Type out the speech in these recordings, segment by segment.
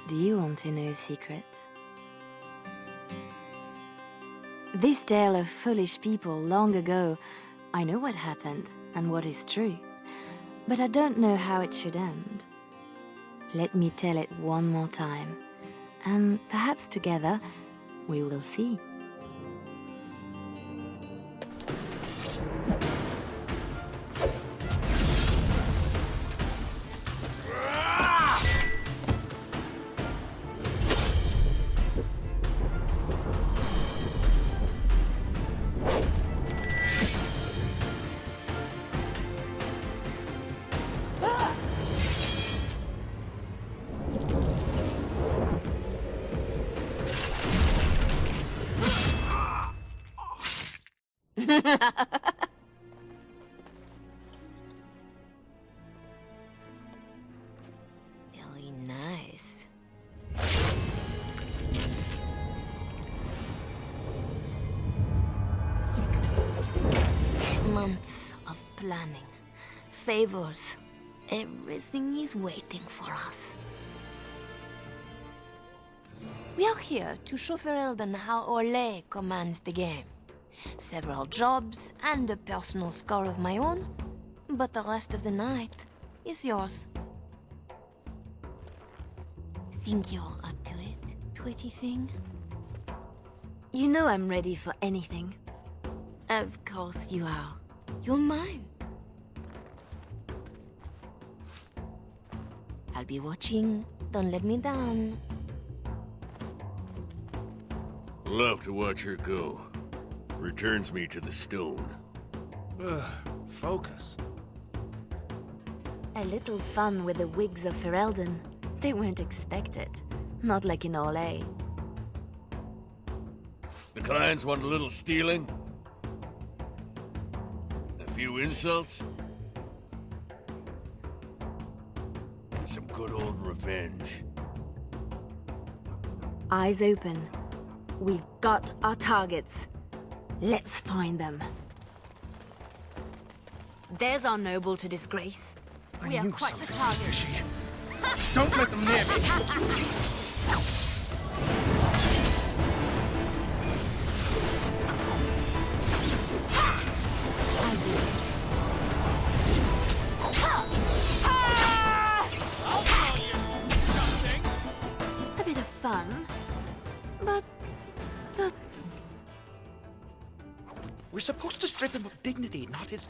Do you want to know a secret? This tale of foolish people long ago, I know what happened and what is true, but I don't know how it should end. Let me tell it one more time, and perhaps together we will see. Very nice. Months of planning, favors, everything is waiting for us. We are here to show Ferelden how Ole commands the game. Several jobs and a personal score of my own, but the rest of the night is yours. Think you're up to it, pretty thing? You know I'm ready for anything. Of course you are. You're mine. I'll be watching. Don't let me down. Love to watch her go. Returns me to the stone. Focus. A little fun with the wigs of Ferelden. They won't expect it. Not like in Ole. The clients want a little stealing? A few insults? Some good old revenge. Eyes open. We've got our targets. Let's find them. There's our noble to disgrace. We are quite the target. Fishy. Don't let them near me. A bit of fun, but We're supposed to strip him of dignity, not his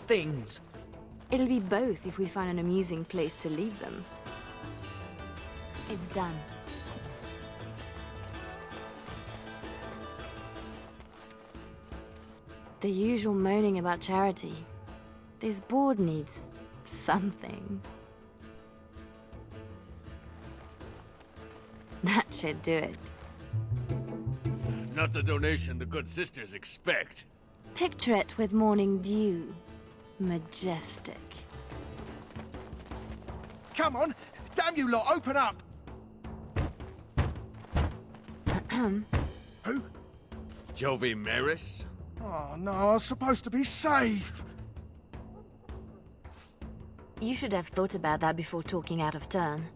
things. it'll be both if we find an amusing place to leave them. It's done. The usual moaning about charity. This board needs something. That should do it. Not the donation the good sisters expect. Picture it with morning dew. Majestic. Come on! Damn you lot, open up! Who? Jovi Maris? Oh no, I was supposed to be safe! You should have thought about that before talking out of turn.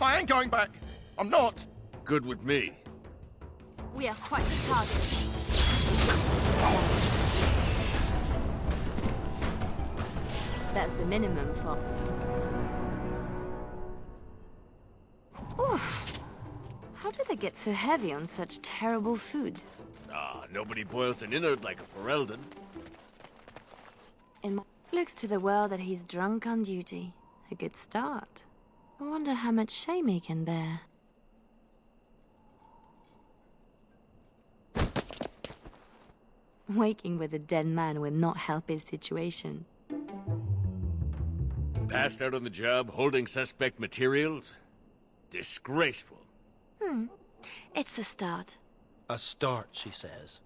I ain't going back! I'm not! Good with me. We are quite the target. That's the minimum for... Oof! How did they get so heavy on such terrible food? Ah, nobody boils an innard like a Ferelden. In my... Looks to the world that he's drunk on duty. A good start. I wonder how much shame he can bear. Waking with a dead man will not help his situation. Passed out on the job, holding suspect materials? Disgraceful. It's a start. A start, she says.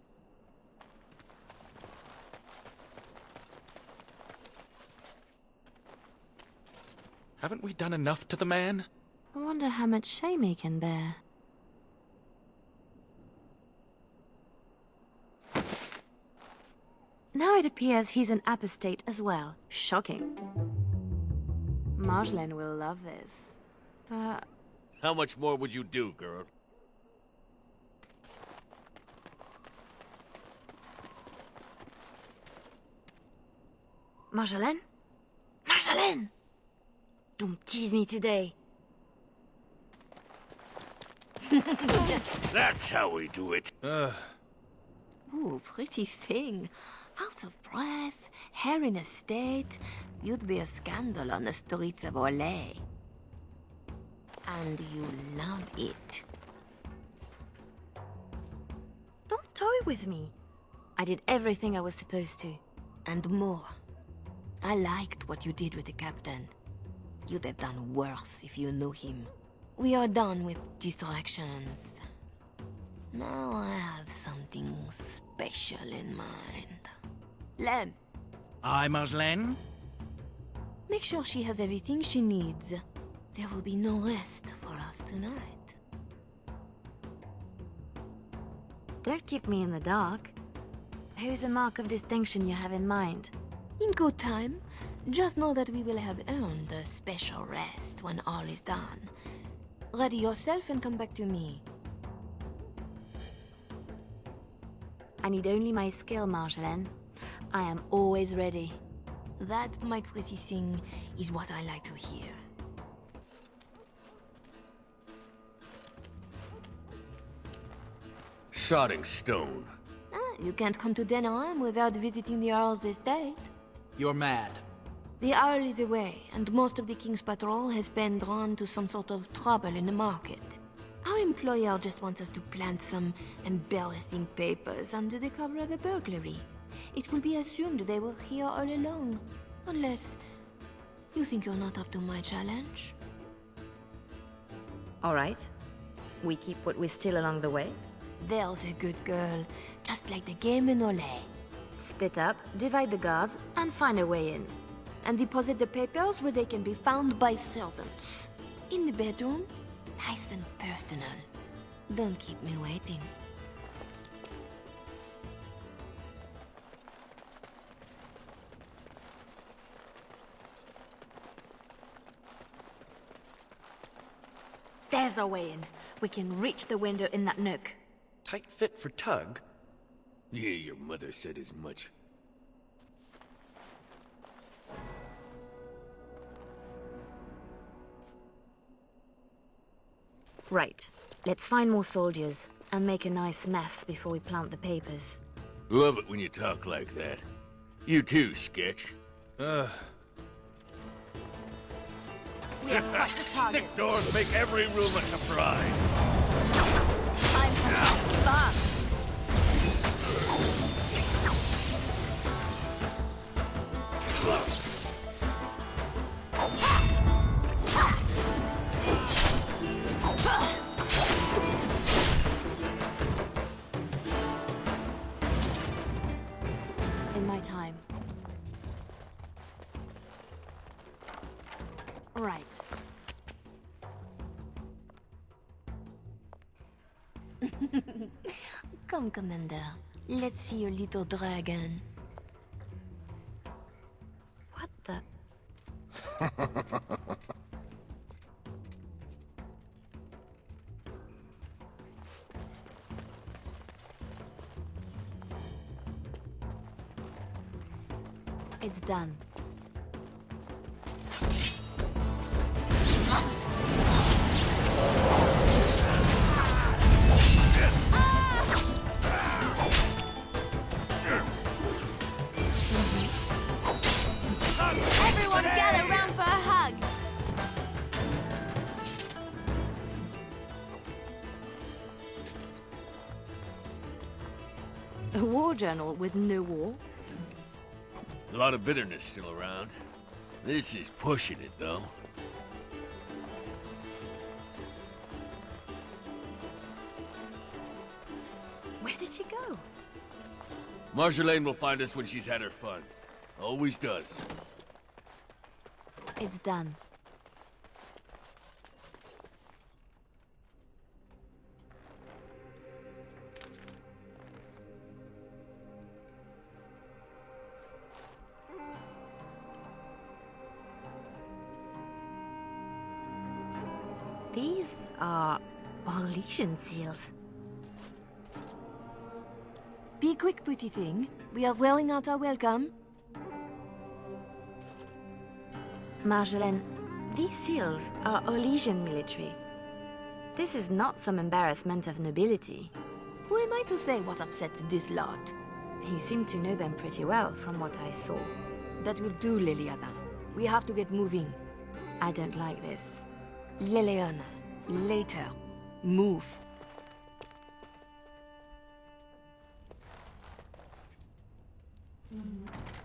Haven't we done enough to the man? I wonder how much shame he can bear. Now it appears he's an apostate as well. Shocking. Marjolaine will love this. But How much more would you do, girl? Marjolaine? Marjolaine! Don't tease me today. That's how we do it. Ooh, pretty thing. Out of breath, hair in a state. You'd be a scandal on the streets of Orlais. And you love it. Don't toy with me. I did everything I was supposed to. And more. I liked what you did with the captain. You'd have done worse if you knew him. We are done with distractions. Now I have something special in mind. Lem, Aye, Marjolaine? make sure she has everything she needs. There will be no rest for us tonight. Don't keep me in the dark. Who's the mark of distinction you have in mind? In good time, just know that we will have earned a special rest when all is done. Ready yourself and come back to me. I need only my skill, Marjolaine. I am always ready. That, my pretty thing, is what I like to hear. Sodding stone. You can't come to Denham without visiting the Earl's estate. You're mad. The Earl is away, and most of the King's patrol has been drawn to some sort of trouble in the market. Our employer just wants us to plant some embarrassing papers under the cover of a burglary. It will be assumed they were here all along. Unless you think you're not up to my challenge. All right. We keep what we steal along the way. There's a good girl, just like the game in Olay. Split up, divide the guards, and find a way in. And deposit the papers where they can be found by servants. In the bedroom, nice and personal. Don't keep me waiting. There's our way in. We can reach the window in that nook. Tight fit for Tug. Yeah, your mother said as much. Right. Let's find more soldiers and make a nice mess before we plant the papers. Love it when you talk like that. You too, Sketch. We have crushed the target. Thick doors make every room a surprise. I'm fast. In my time. Right. Come, Commander. Let's see your little dragon. What the? It's done. Everyone gather round for a hug! A war journal with no war? A lot of bitterness still around. This is pushing it, though. Where did she go? Marjolaine will find us when she's had her fun. Always does. It's done. These are Orlesian seals. Be quick, pretty thing. We are wearing out our welcome. Marjolaine, these seals are Orlesian military. This is not some embarrassment of nobility. Who am I to say what upsets this lot? You seem to know them pretty well from what I saw. That will do, Leliana. We have to get moving. I don't like this. Leliana, later. Move.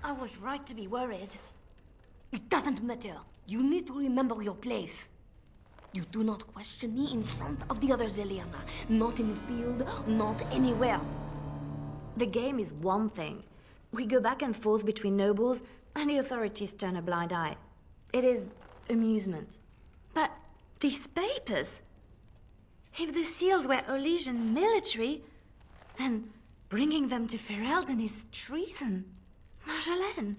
I was right to be worried. It doesn't matter. You need to remember your place. You do not question me in front of the others, Leliana. Not in the field, not anywhere. The game is one thing. We go back and forth between nobles, and the authorities turn a blind eye. It is amusement. But these papers... If the seals were Orlesian military, then bringing them to Ferelden is treason. Marjolaine,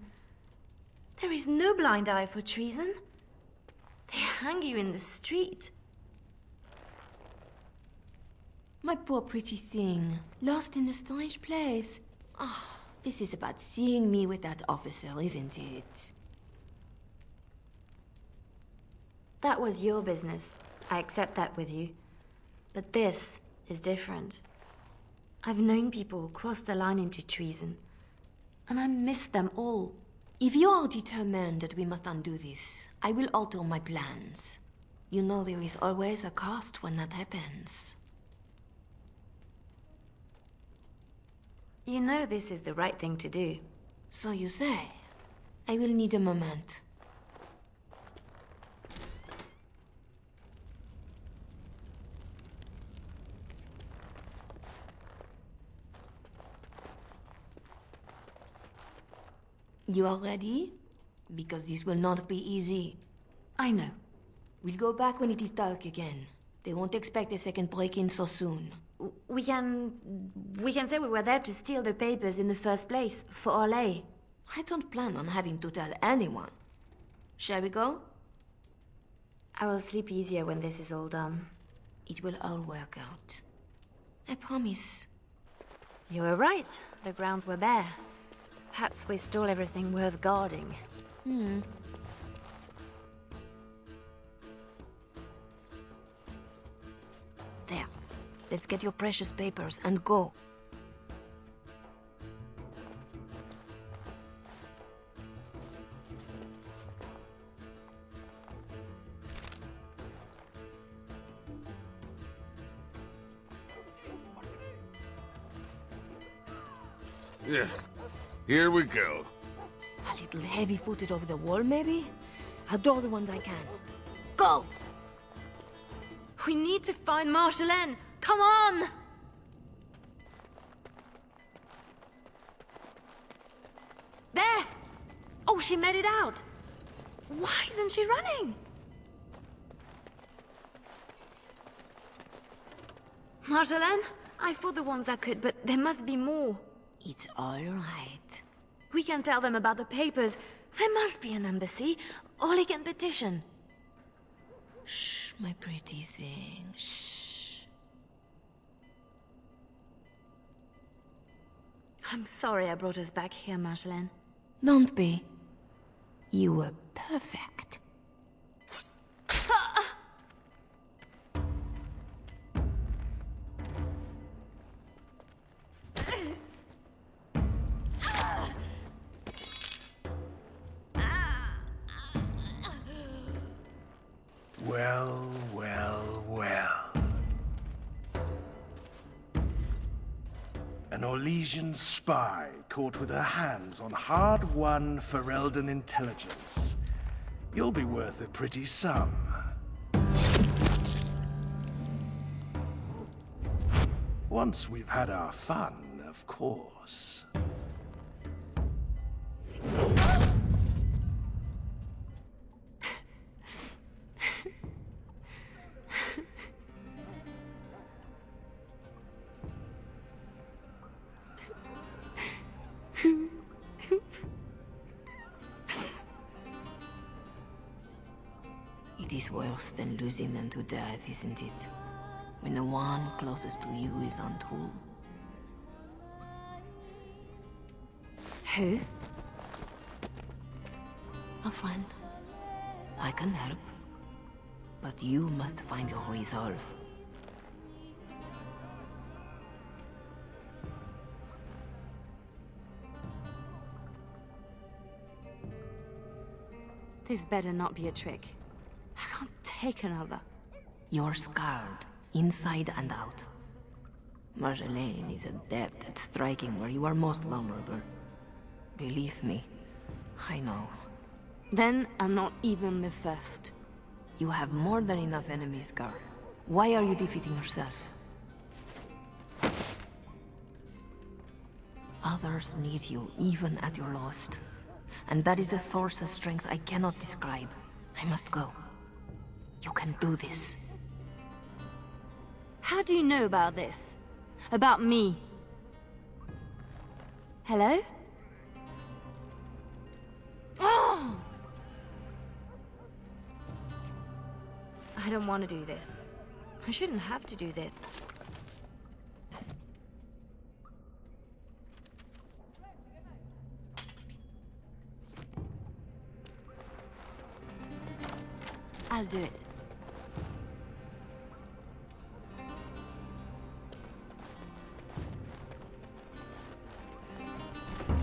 there is no blind eye for treason. They hang you in the street. My poor pretty thing, lost in a strange place. Ah, this is about seeing me with that officer, isn't it? That was your business. I accept that with you. But this is different. I've known people who crossed the line into treason, and I miss them all. If you are determined that we must undo this, I will alter my plans. You know there is always a cost when that happens. You know this is the right thing to do. So you say. I will need a moment. You are ready? Because this will not be easy. I know. We'll go back when it is dark again. They won't expect a second break-in so soon. We can say we were there to steal the papers in the first place, for Orlais. I don't plan on having to tell anyone. Shall we go? I will sleep easier when this is all done. It will all work out. I promise. You were right. The grounds were bare. Perhaps we stole everything worth guarding. There. Let's get your precious papers and go. Yeah. Here we go. A little heavy-footed over the wall, maybe? I'll draw the ones I can. Go! We need to find Marjolaine! Come on! There! Oh, she made it out! Why isn't she running? Marjolaine? I fought the ones I could, but there must be more. It's all right. We can tell them about the papers. There must be an embassy, or they can petition. Shh, my pretty thing, shh. I'm sorry I brought us back here, Marjolaine. Don't be. You were perfect. Well, well, well. An Orlesian spy caught with her hands on hard-won Ferelden intelligence. You'll be worth a pretty sum. Once we've had our fun, of course. It is is worse than losing them to death, isn't it? When the one closest to you is untrue. Who? A friend. I can help. But you must find your resolve. This better not be a trick. I can't take another. You're scarred, inside and out. Marjolaine is adept at striking where you are most vulnerable. Believe me, I know. Then I'm not even the first. You have more than enough enemies, Gar. Why are you defeating yourself? Others need you, even at your lowest. And that is a source of strength I cannot describe. I must go. You can do this. How do you know about this? About me? Hello? Oh! I don't want to do this. I shouldn't have to do this. I'll do it.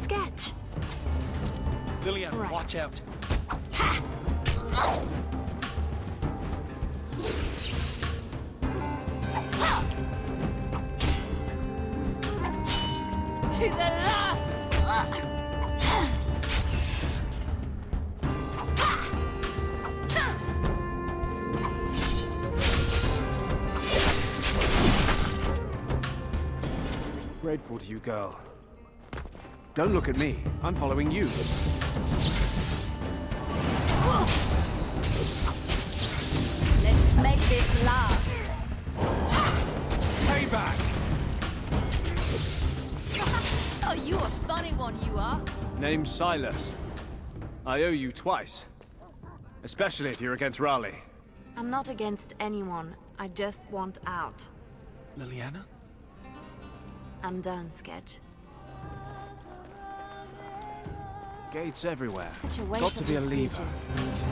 Sketch! Leliana, Right. watch out. To the last! Grateful to you, girl. Don't look at me. I'm following you. Let's make this last. Payback! Oh, you a funny one, you are. Name's Silas. I owe you twice. Especially if you're against Raleigh. I'm not against anyone. I just want out. Leliana? I'm done, Sketch. Gates everywhere. Such a waste Got to of be a these lever. creatures.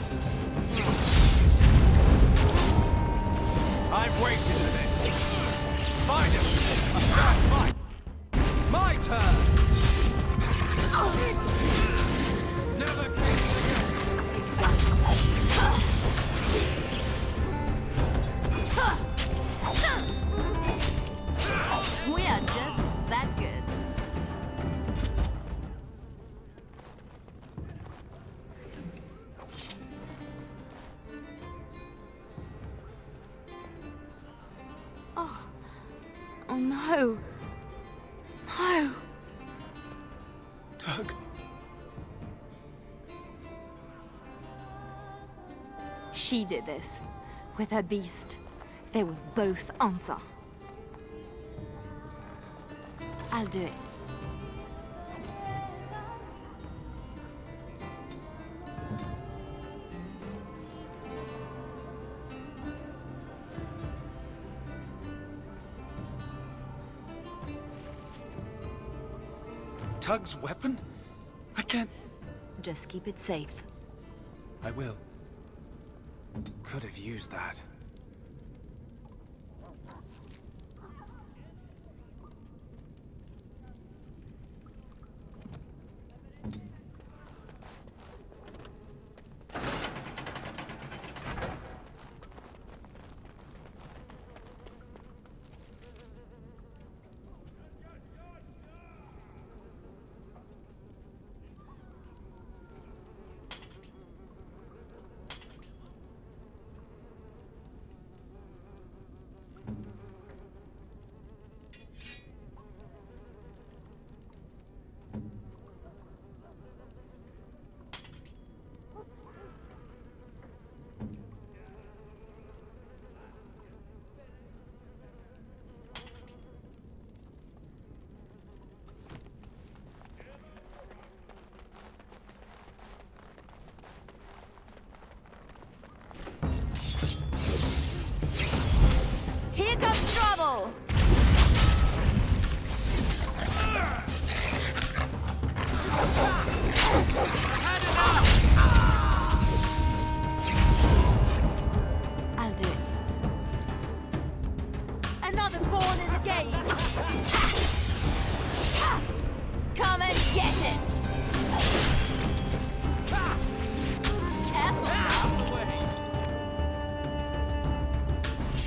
I've waited a bit. Find him! A fair fight! My turn! Never came again! It's done. We are just that good. Oh no. No. Doug? She did this. With her beast. They will both answer. I'll do it. Tug's weapon? I can't... Just keep it safe. I will. Could have used that.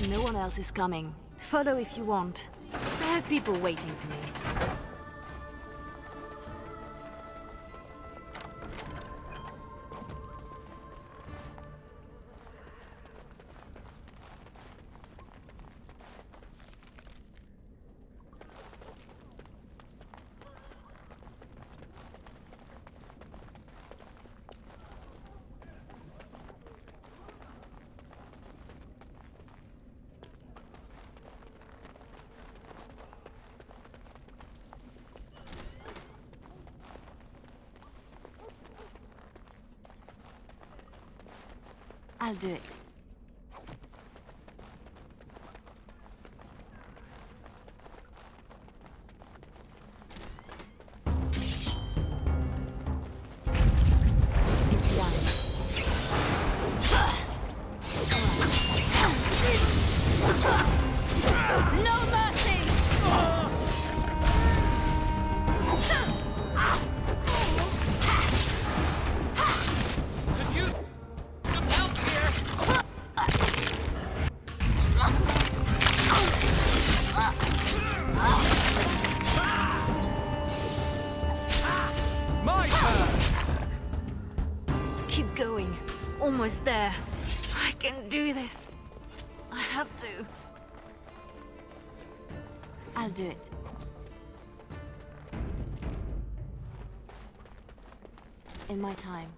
No one else is coming. Follow if you want. I have people waiting for me. I'll do it. It's done. No mercy! Could use some help here. My turn. Keep going. Almost there. I can do this. I have to. I'll do it. In my time.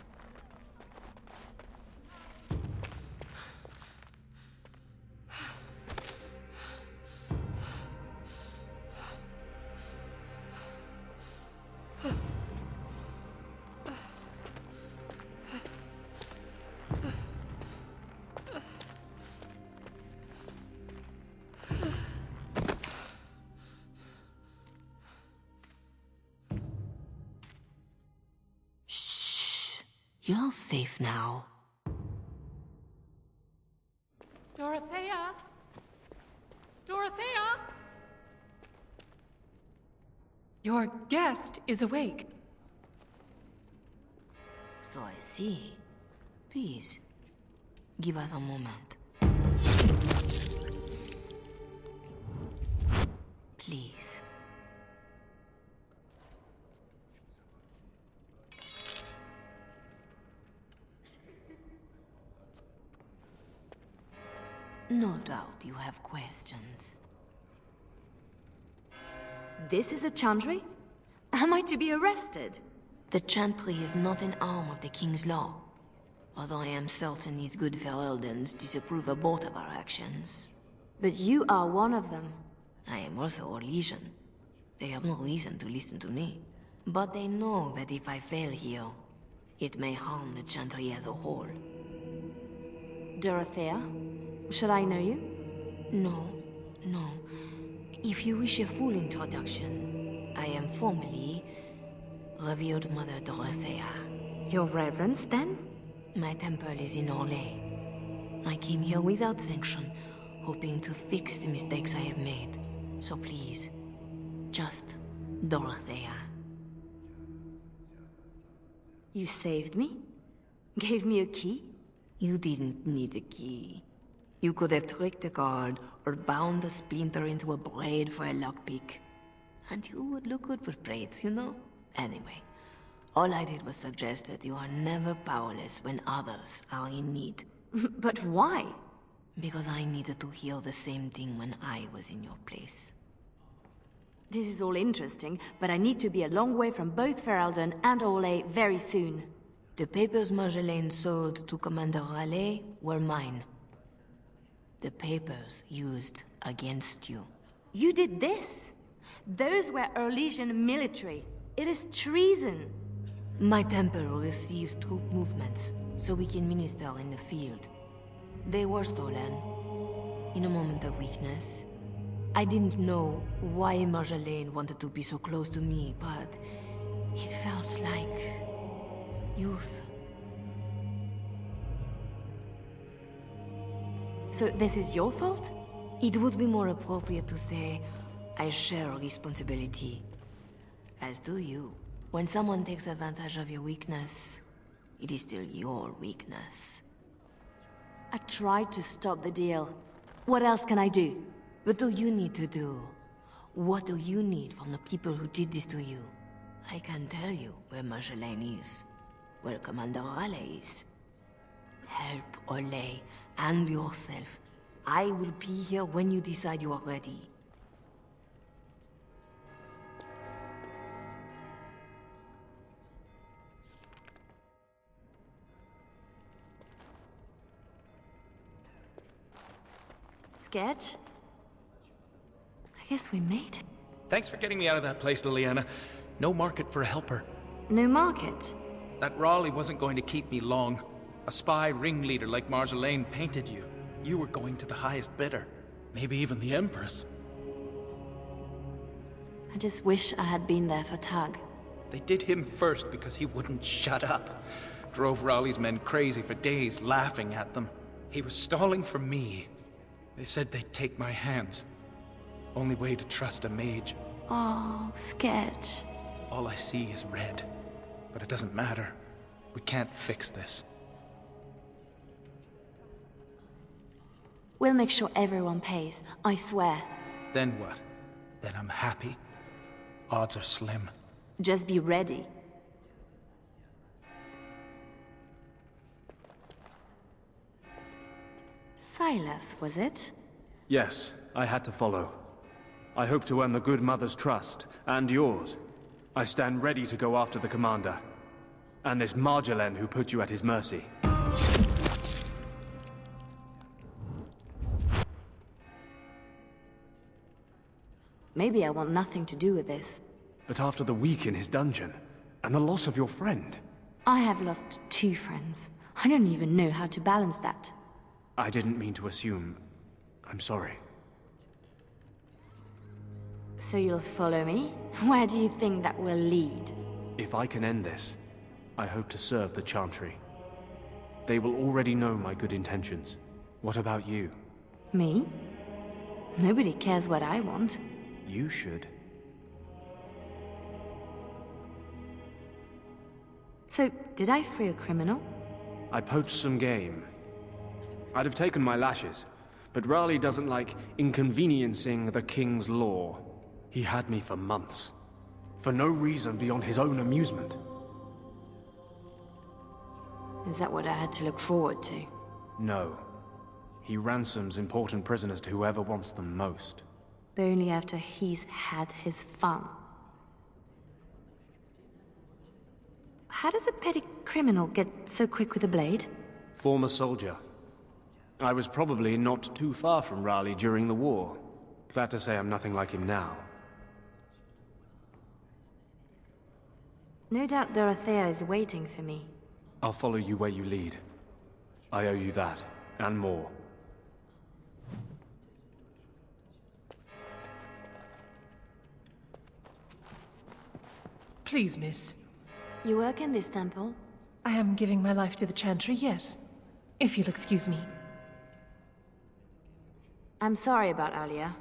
You're safe now. Dorothea? Dorothea? Your guest is awake. So I see. Please, give us a moment. Please. No doubt you have questions. This is a chantry? Am I to be arrested? The chantry is not an arm of the King's law. Although I am certain these good Fereldans disapprove of both of our actions. But you are one of them. I am also a legion. They have no reason to listen to me. But they know that if I fail here, it may harm the chantry as a whole. Dorothea? Shall I know you? No. If you wish a full introduction, I am formally Revered Mother Dorothea. Your Reverence, then? My temple is in Orlais. I came here without sanction, hoping to fix the mistakes I have made. So please, just Dorothea. You saved me? Gave me a key? You didn't need a key. You could have tricked a guard or bound a splinter into a braid for a lockpick. And you would look good with braids, you know? Anyway, all I did was suggest that you are never powerless when others are in need. But why? Because I needed to hear the same thing when I was in your place. This is all interesting, but I need to be a long way from both Ferelden and Orlais very soon. The papers Marjolaine sold to Commander Raleigh were mine. The papers used against you. You did this? Those were Orlesian military. It is treason. My temple receives troop movements, so we can minister in the field. They were stolen. In a moment of weakness. I didn't know why Marjolaine wanted to be so close to me, but it felt like youth. So this is your fault? It would be more appropriate to say, I share responsibility. As do you. When someone takes advantage of your weakness, it is still your weakness. I tried to stop the deal. What else can I do? What do you need to do? What do you need from the people who did this to you? I can tell you where Marjolaine is, where Commander Raleigh is. Help Ole and yourself. I will be here when you decide you are ready. Sketch? I guess we made it. Thanks for getting me out of that place, Leliana. No market for a helper. No market? That Raleigh wasn't going to keep me long. A spy ringleader like Marjolaine painted you. You were going to the highest bidder. Maybe even the Empress. I just wish I had been there for Tug. They did him first because he wouldn't shut up. Drove Raleigh's men crazy for days, laughing at them. He was stalling for me. They said they'd take my hands. Only way to trust a mage. Oh, Sketch. All I see is red. But it doesn't matter. We can't fix this. We'll make sure everyone pays, I swear. Then what? Then I'm happy. Odds are slim. Just be ready. Silas, was it? Yes, I had to follow. I hope to earn the good mother's trust, and yours. I stand ready to go after the commander. And this Marjolaine who put you at his mercy. Maybe I want nothing to do with this. But after the week in his dungeon, and the loss of your friend... I have lost 2 friends. I don't even know how to balance that. I didn't mean to assume. I'm sorry. So you'll follow me? Where do you think that will lead? If I can end this, I hope to serve the Chantry. They will already know my good intentions. What about you? Me? Nobody cares what I want. You should. So, did I free a criminal? I poached some game. I'd have taken my lashes, but Raleigh doesn't like inconveniencing the King's law. He had me for months. For no reason beyond his own amusement. Is that what I had to look forward to? No. He ransoms important prisoners to whoever wants them most. But only after he's had his fun. How does a petty criminal get so quick with a blade? Former soldier. I was probably not too far from Raleigh during the war. Glad to say I'm nothing like him now. No doubt Dorothea is waiting for me. I'll follow you where you lead. I owe you that, and more. Please, miss. You work in this temple? I am giving my life to the Chantry, yes. If you'll excuse me. I'm sorry about Alia.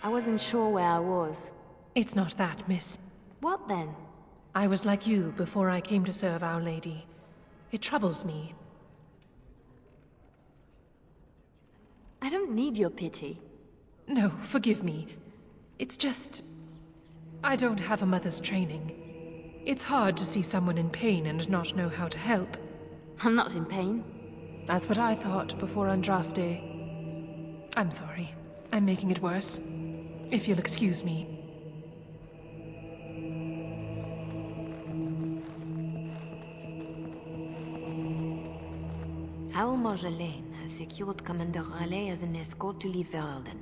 I wasn't sure where I was. It's not that, miss. What then? I was like you before I came to serve Our Lady. It troubles me. I don't need your pity. No, forgive me. It's just... I don't have a mother's training. It's hard to see someone in pain and not know how to help. I'm not in pain. That's what I thought before Andraste. I'm sorry. I'm making it worse. If you'll excuse me. Our Marjolaine has secured Commander Raleigh as an escort to leave Verelden.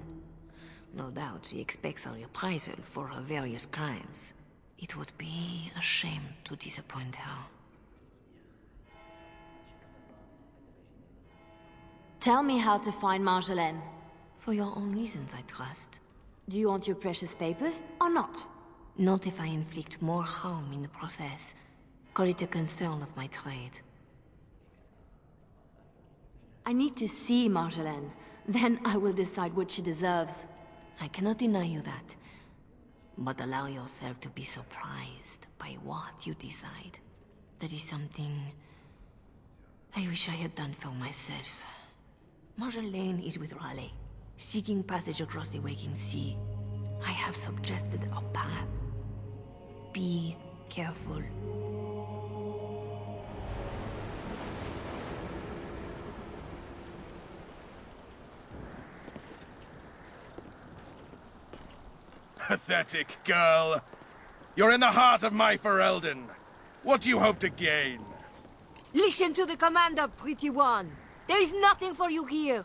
No doubt she expects a reprisal for her various crimes. It would be a shame to disappoint her. Tell me how to find Marjolaine. For your own reasons, I trust. Do you want your precious papers, or not? Not if I inflict more harm in the process. Call it a concern of my trade. I need to see Marjolaine. Then I will decide what she deserves. I cannot deny you that. But allow yourself to be surprised by what you decide. That is something I wish I had done for myself. Marjolaine is with Raleigh. seeking passage across the waking sea. I have suggested a path. Be careful. Pathetic girl. You're in the heart of my Ferelden. What do you hope to gain? Listen to the commander, pretty one. There is nothing for you here.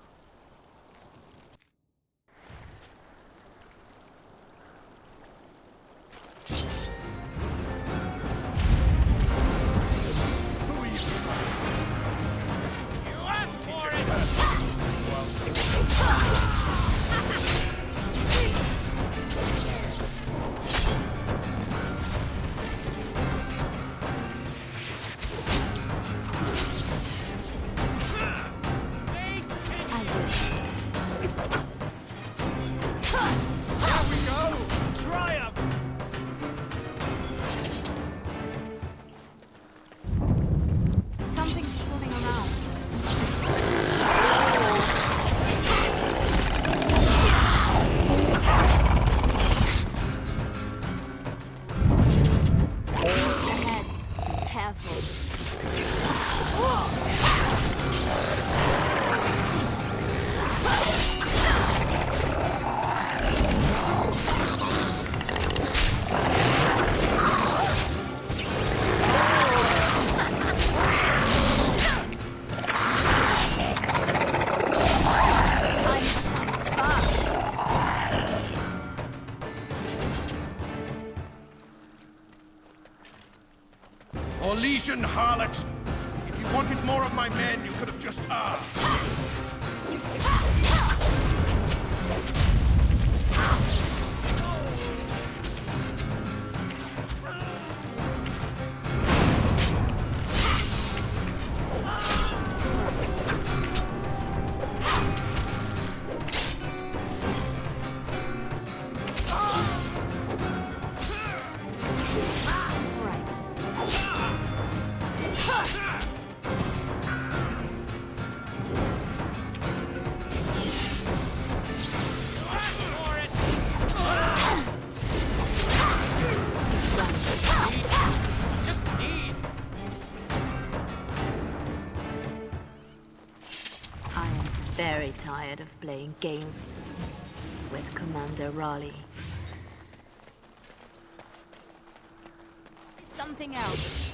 Legion harlot! If you wanted more of my men, you could have just asked. Very tired of playing games with Commander Raleigh. Something else.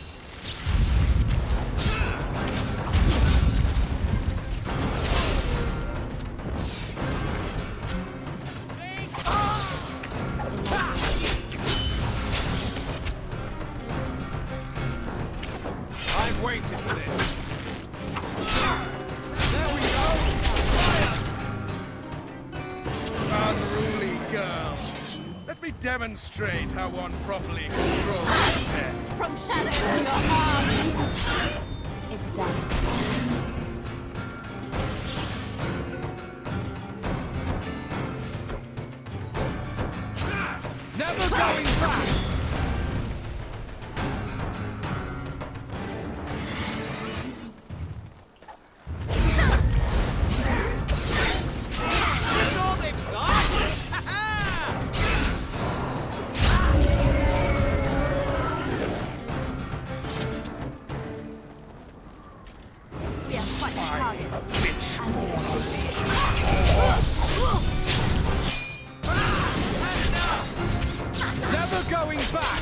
I've waited for this. Unruly girl. Let me demonstrate how one properly controls a pet. From shadow to your heart. It's done. Never going back! Never going back!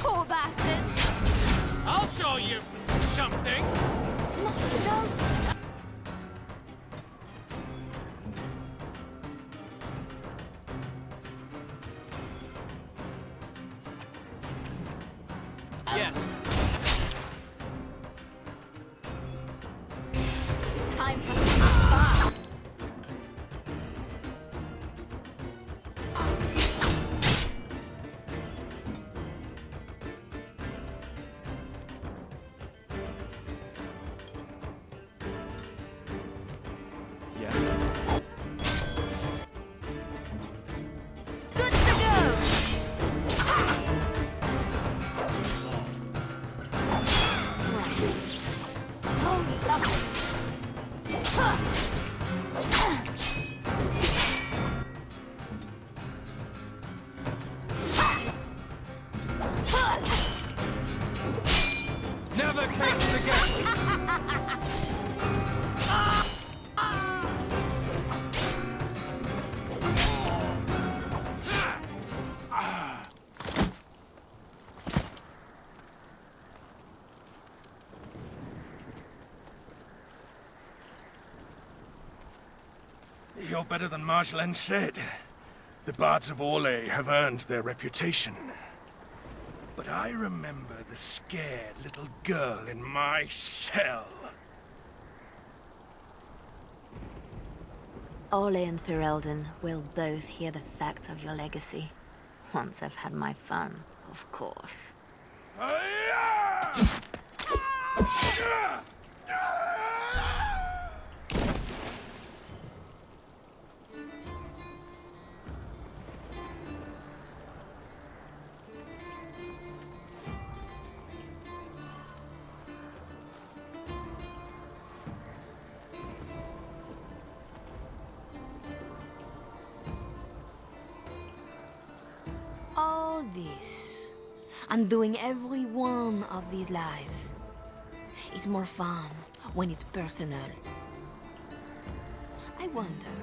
Poor bastard. I'll show you something! Yes. Time for fast. You're better than Marjolaine said. The bards of Orlais have earned their reputation. But I remember the scared little girl in my cell. Orlais and Ferelden will both hear the facts of your legacy. Once I've had my fun, of course. All this, and doing every one of these lives, is more fun when it's personal. I wonder,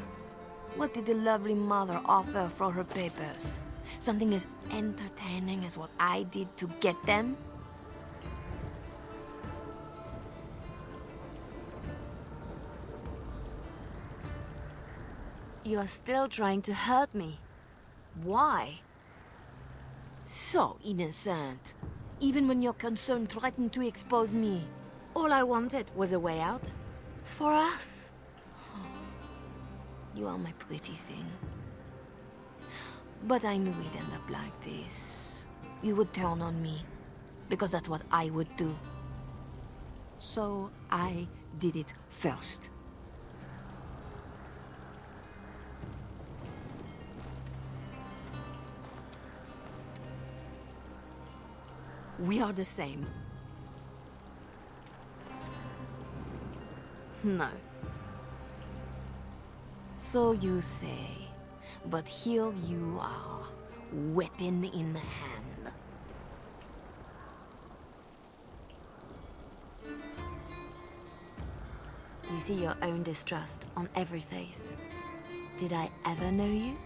what did the lovely mother offer for her papers? Something as entertaining as what I did to get them? You are still trying to hurt me. Why? So innocent. Even when your concern threatened to expose me. All I wanted was a way out. For us. You are my pretty thing. But I knew we'd end up like this. You would turn on me. Because that's what I would do. So I did it first. We are the same. No. So you say. But here you are, weapon in hand. You see your own distrust on every face. Did I ever know you?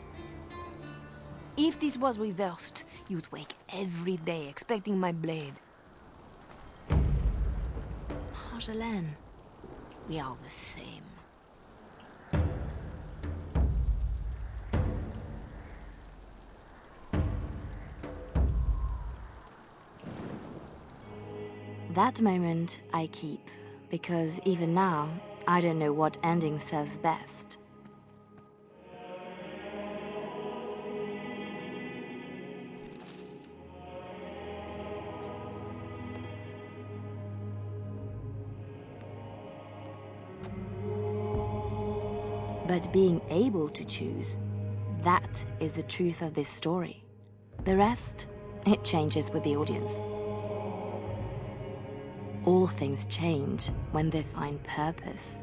If this was reversed, you'd wake every day expecting my blade. Marjolaine. We are the same. That moment I keep, because even now, I don't know what ending serves best. But being able to choose, that is the truth of this story. The rest, it changes with the audience. All things change when they find purpose.